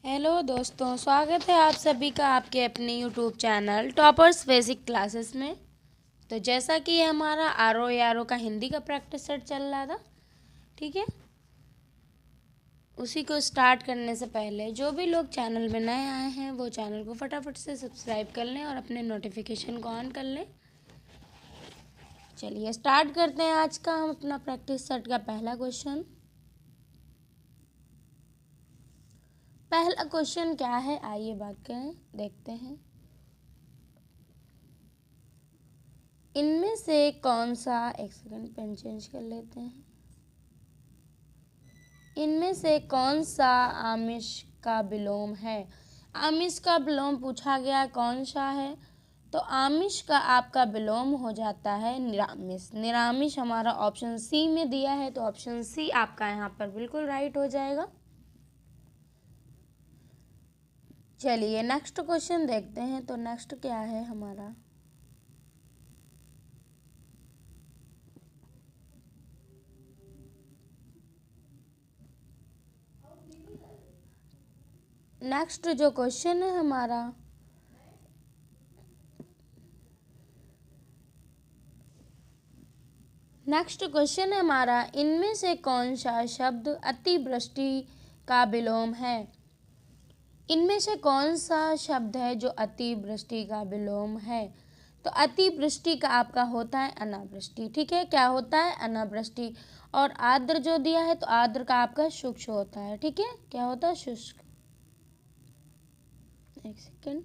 Hello दोस्तों, स्वागत है आप सभी का आपके अपने YouTube channel toppers basic classes में। तो जैसा कि हमारा आरो यारो का हिंदी का प्रैक्टिस सेट चल रहा था, ठीक है, उसी को स्टार्ट करने से पहले जो भी लोग चैनल में नए आए हैं वो चैनल को फटाफट से सब्सक्राइब कर लें और अपने नोटिफिकेशन को ऑन कर लें। चलिए स्टार्ट करते हैं आज का हम अपना प्रैक्टिस सेट का पहला क्वेश्चन। पहला क्वेश्चन क्या है, आइए बात करें, देखते हैं। इनमें से कौन सा, एक सेकंड पेन चेंज कर लेते हैं। इनमें से कौन सा आमिष का विलोम है? आमिष का विलोम पूछा गया, कौन सा है? तो आमिष का आपका विलोम हो जाता है निरामिष। निरामिष हमारा ऑप्शन सी में दिया है, तो ऑप्शन सी आपका यहाँ पर बिल्कुल राइट हो जाएगा। चलिए नेक्स्ट क्वेश्चन देखते हैं। तो नेक्स्ट क्या है हमारा, नेक्स्ट जो क्वेश्चन है हमारा, नेक्स्ट क्वेश्चन है हमारा, इनमें से कौन सा शब्द अतिवृष्टि का विलोम है? इनमें से कौन सा शब्द है जो अतिवृष्टि का विलोम है? तो अतिवृष्टि का आपका होता है अनावृष्टि। ठीक है, क्या होता है? अनावृष्टि। और आर्द्र जो दिया है तो आर्द्र का आपका शुष्क होता है। ठीक है, क्या होता है? शुष्क। एक सेकेंड,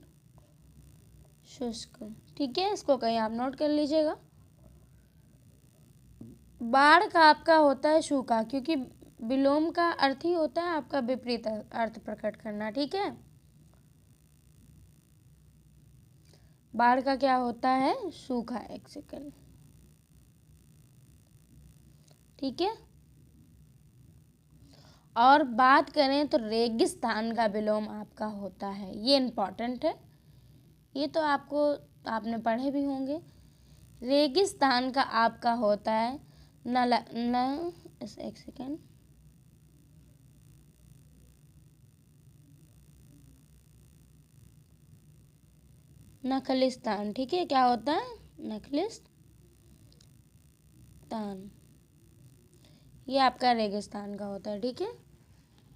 शुष्क। ठीक है, इसको कहीं आप नोट कर लीजिएगा। बाढ़ का आपका होता है सूखा, क्योंकि विलोम का अर्थ ही होता है आपका विपरीत अर्थ प्रकट करना। ठीक है, बाढ़ का क्या होता है? सूखा। एक सेकेंड, ठीक है। और बात करें तो रेगिस्तान का विलोम आपका होता है, ये इम्पॉर्टेंट है, ये तो आपने पढ़े भी होंगे। रेगिस्तान का आपका होता है एक सेकेंड, नखलिस्तान। ठीक है, क्या होता है? नखलिस्तान, ये आपका रेगिस्तान का होता है। ठीक है,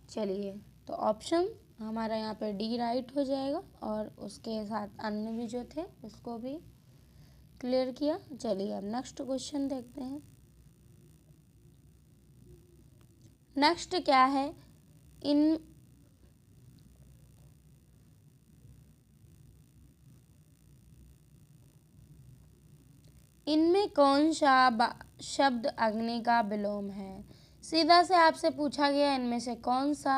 चलिए तो ऑप्शन हमारा यहाँ पे डी राइट हो जाएगा, और उसके साथ अन्य भी जो थे उसको भी क्लियर किया। चलिए अब नेक्स्ट क्वेश्चन देखते हैं। नेक्स्ट क्या है, इनमें कौन सा शब्द अग्नि का विलोम है? सीधा से आपसे पूछा गया इनमें से कौन सा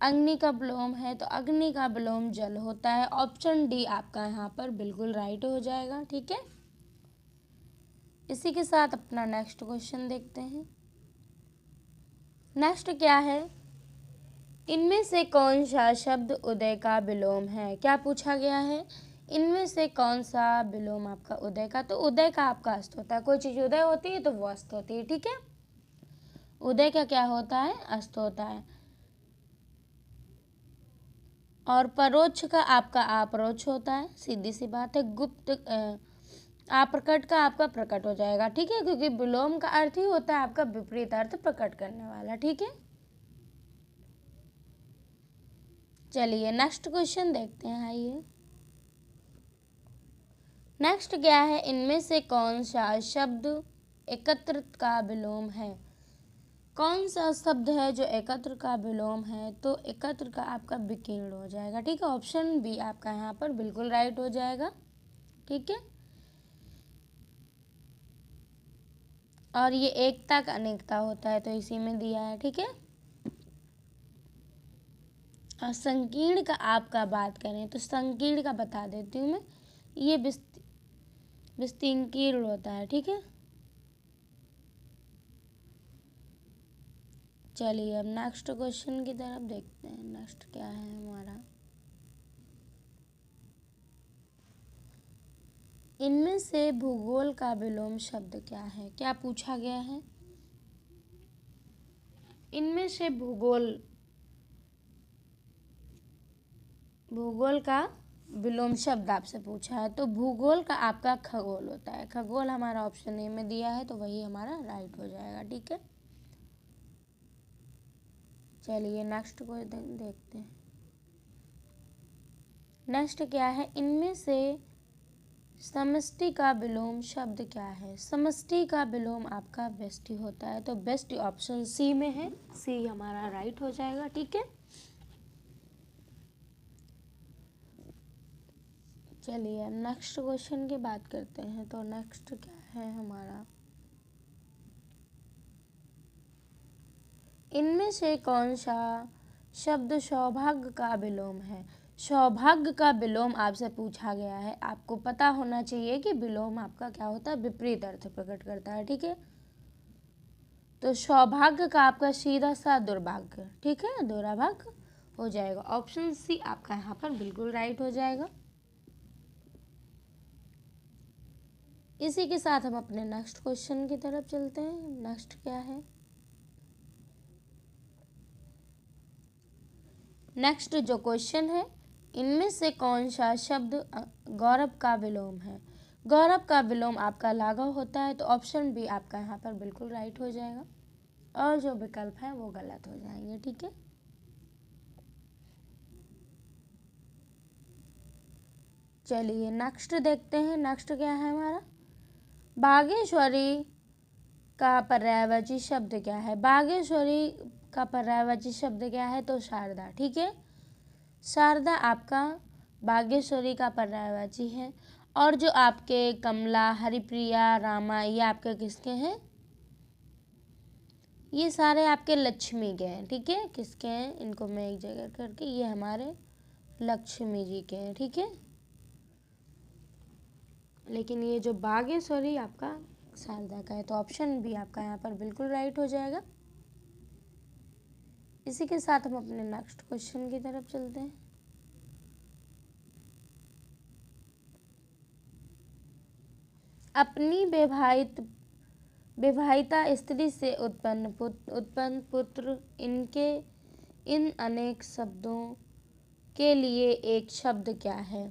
अग्नि का विलोम है, तो अग्नि का विलोम जल होता है। ऑप्शन डी आपका यहाँ पर बिल्कुल राइट हो जाएगा। ठीक है, इसी के साथ अपना नेक्स्ट क्वेश्चन देखते हैं। नेक्स्ट क्या है, इनमें से कौन सा शब्द उदय का विलोम है? क्या पूछा गया है? इनमें से कौन सा विलोम आपका उदय का? तो उदय का आपका अस्त होता है। कोई चीज उदय होती है तो वो अस्त होती है। ठीक है, उदय का क्या होता है? अस्त होता है। और परोक्ष का आपका अपरोक्ष होता है, सीधी सी बात है। गुप्त अप्रकट का आपका प्रकट हो जाएगा। ठीक है, क्योंकि विलोम का अर्थ ही होता है आपका विपरीत अर्थ प्रकट करने वाला। ठीक है, चलिए नेक्स्ट क्वेश्चन देखते हैं। आइए, नेक्स्ट क्या है, इनमें से कौन सा शब्द एकत्र का विलोम है? कौन सा शब्द है जो एकत्र का विलोम है? तो एकत्र का आपका विकीर्ण हो जाएगा। ठीक है, ऑप्शन बी आपका यहाँ पर बिल्कुल राइट हो जाएगा। ठीक है, और ये एकता का अनेकता होता है, तो इसी में दिया है। ठीक है, और संकीर्ण का आपका बात करें तो संकीर्ण का बता देती हूँ मैं, ये विस्तीर्ण होता है। ठीक है, चलिए अब नेक्स्ट क्वेश्चन की तरफ देखते हैं। नेक्स्ट क्या है हमारा, इनमें से भूगोल का विलोम शब्द क्या है? क्या पूछा गया है? इनमें से भूगोल भूगोल का विलोम शब्द आपसे पूछा है, तो भूगोल का आपका खगोल होता है। खगोल हमारा ऑप्शन ए में दिया है, तो वही हमारा राइट हो जाएगा। ठीक है, चलिए नेक्स्ट को देखते हैं। नेक्स्ट क्या है, इनमें से समष्टि का विलोम शब्द क्या है। समष्टि का विलोम आपका व्यष्टि होता है, तो व्यष्टि ऑप्शन सी में है, सी हमारा राइट हो जाएगा। ठीक है, चलिए नेक्स्ट क्वेश्चन की बात करते हैं। तो नेक्स्ट क्या है हमारा, इनमें से कौन सा शब्द सौभाग्य का विलोम है। सौभाग्य का विलोम आपसे पूछा गया है, आपको पता होना चाहिए कि विलोम आपका क्या होता है, विपरीत अर्थ प्रकट करता है। ठीक है, तो सौभाग्य का आपका सीधा सा दुर्भाग्य, ठीक है, दुर्भाग्य हो जाएगा। ऑप्शन सी आपका यहाँ पर बिल्कुल राइट हो जाएगा। इसी के साथ हम अपने नेक्स्ट क्वेश्चन की तरफ चलते हैं। नेक्स्ट क्या है, नेक्स्ट जो क्वेश्चन है, इनमें से कौन सा शब्द गौरव का विलोम है। गौरव का विलोम आपका लाघव होता है, तो ऑप्शन बी आपका यहाँ पर बिल्कुल राइट हो जाएगा, और जो विकल्प है वो गलत हो जाएंगे। ठीक है, चलिए नेक्स्ट देखते हैं। नेक्स्ट क्या है हमारा, बागेश्वरी का पर्यायवाची शब्द क्या है। बागेश्वरी का पर्यायवाची शब्द क्या है, तो शारदा। ठीक है, शारदा आपका बागेश्वरी का पर्यायवाची है, और जो आपके कमला, हरिप्रिया, रामा, ये आपके किसके हैं, ये सारे आपके लक्ष्मी के हैं। ठीक है, किसके हैं, इनको मैं एक जगह करके, ये हमारे लक्ष्मी जी के हैं। ठीक है, लेकिन ये जो बागेश्वरी आपका शारदा का है, तो ऑप्शन बी आपका यहाँ पर बिल्कुल राइट हो जाएगा। इसी के साथ हम अपने नेक्स्ट क्वेश्चन की तरफ चलते हैं। अपनी विवाहिता स्त्री से उत्पन्न पुत्र, इनके इन अनेक शब्दों के लिए एक शब्द क्या है।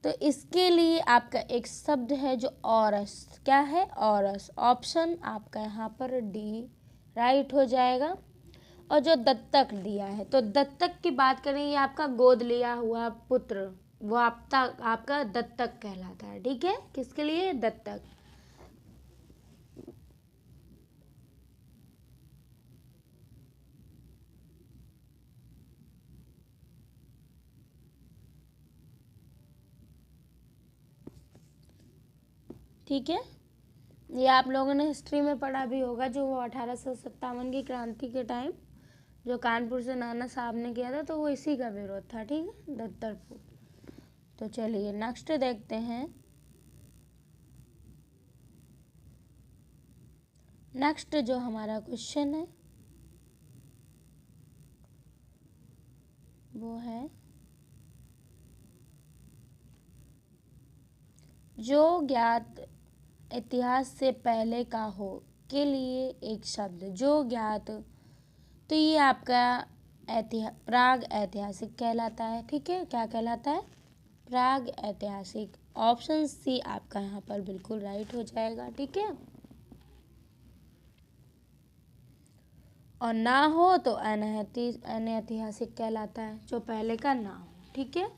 तो इसके लिए आपका एक शब्द है जो औरस, क्या है, औरस। ऑप्शन आपका यहाँ पर डी राइट हो जाएगा। और जो दत्तक दिया है, तो दत्तक की बात करें, ये आपका गोद लिया हुआ पुत्र, वो आपका दत्तक कहलाता है। ठीक है, किसके लिए, दत्तक। ठीक है, ये आप लोगों ने हिस्ट्री में पढ़ा भी होगा, जो वो 1857 की क्रांति के टाइम जो कानपुर से नाना साहब ने किया था, तो वो इसी का विरोध था। ठीक है, दत्तक। तो चलिए नेक्स्ट देखते हैं। नेक्स्ट जो हमारा क्वेश्चन है वो है, जो ज्ञात इतिहास से पहले का हो के लिए एक शब्द। जो ज्ञात, तो ये आपका प्राग ऐतिहासिक कहलाता है। ठीक है, क्या कहलाता है, प्राग ऐतिहासिक। ऑप्शन सी आपका यहाँ पर बिल्कुल राइट हो जाएगा। ठीक है, और ना हो तो अनैतिहासिक कहलाता है, जो पहले का ना हो। ठीक है,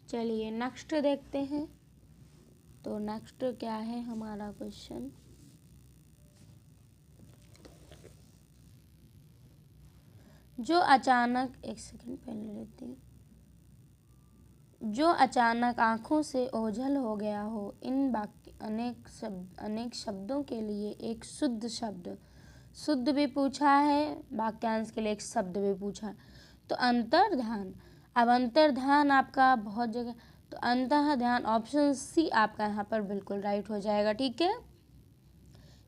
चलिए नेक्स्ट देखते हैं। तो नेक्स्ट क्या है हमारा क्वेश्चन, जो अचानक, एक सेकंड पहले लेते हैं, जो अचानक आंखों से ओझल हो गया हो। इन अनेक शब्दों के लिए एक शुद्ध शब्द, शुद्ध भी पूछा है, वाक्यांश के लिए एक शब्द भी पूछा है। तो अंतर्ध्यान, अब अंतर्ध्यान आपका बहुत जगह, तो अंतः ध्यान, ऑप्शन सी आपका यहाँ पर बिल्कुल राइट हो जाएगा। ठीक है,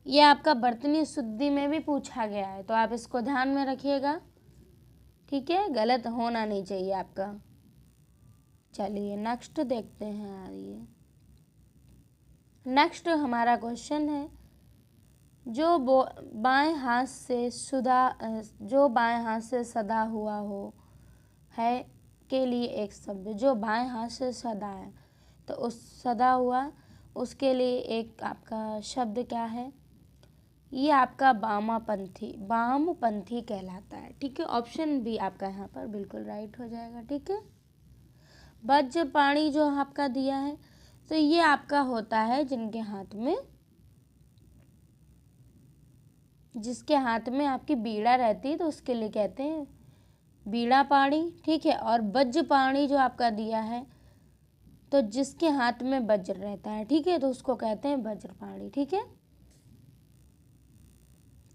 ये आपका बर्तनी शुद्धि में भी पूछा गया है, तो आप इसको ध्यान में रखिएगा। ठीक है, गलत होना नहीं चाहिए आपका। चलिए नेक्स्ट देखते हैं। आइए, नेक्स्ट हमारा क्वेश्चन है, बाएं हाथ से सदा हुआ हो है के लिए एक शब्द, जो बाएं हाथ से सदा है तो उस सदा हुआ उसके लिए एक आपका शब्द क्या है, ये आपका वामपंथी कहलाता है। ठीक है, ऑप्शन बी आपका यहाँ पर बिल्कुल राइट हो जाएगा। ठीक है, वज्रपाणी जो आपका दिया है तो ये आपका होता है जिसके हाथ में आपकी बीड़ा रहती है तो उसके लिए कहते हैं बीड़ा पाणी। ठीक है, और वज्रपाणी जो आपका दिया है तो जिसके हाथ में वज्र रहता है, ठीक है, तो उसको कहते हैं वज्रपाणी। ठीक है,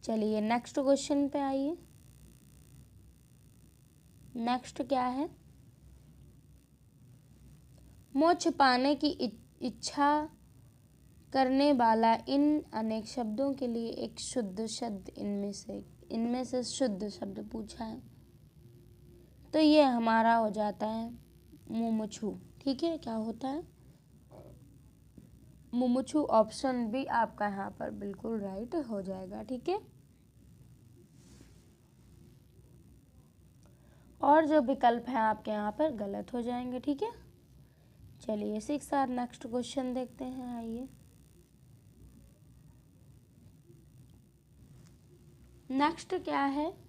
चलिए नेक्स्ट क्वेश्चन पे आइए। नेक्स्ट क्या है, मोक्ष पाने की इच्छा करने वाला इन अनेक शब्दों के लिए एक शुद्ध शब्द इनमें से शुद्ध शब्द पूछा है तो ये हमारा हो जाता है मुमुक्षु। ठीक है, क्या होता है मुमुक्षु, ऑप्शन बी आपका यहाँ पर बिल्कुल राइट हो जाएगा। ठीक है, और जो विकल्प है आपके यहाँ पर गलत हो जाएंगे। ठीक है, चलिए इसी के साथ नेक्स्ट क्वेश्चन देखते हैं। आइए, नेक्स्ट क्या है,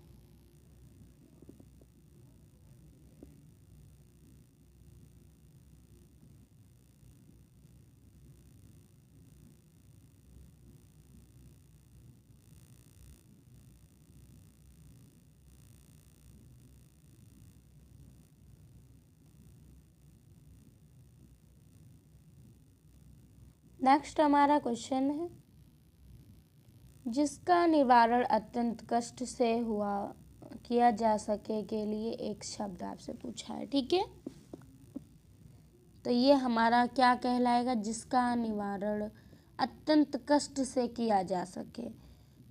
नेक्स्ट हमारा क्वेश्चन है, जिसका निवारण अत्यंत कष्ट से किया जा सके के लिए एक शब्द आपसे पूछा है। ठीक है, तो ये हमारा क्या कहलाएगा, जिसका निवारण अत्यंत कष्ट से किया जा सके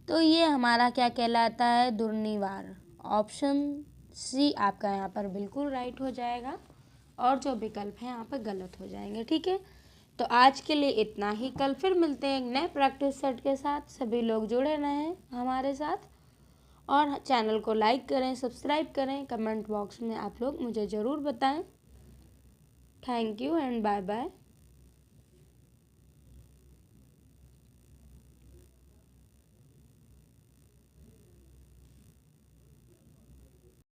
तो ये हमारा क्या कहलाता है, दुर्निवार। ऑप्शन सी आपका यहाँ पर बिल्कुल राइट हो जाएगा और जो विकल्प है यहाँ पर गलत हो जाएंगे। ठीक है, तो आज के लिए इतना ही। कल फिर मिलते हैं एक नए प्रैक्टिस सेट के साथ। सभी लोग जुड़े रहें हमारे साथ और चैनल को लाइक करें, सब्सक्राइब करें। कमेंट बॉक्स में आप लोग मुझे ज़रूर बताएं। Thank you and bye bye.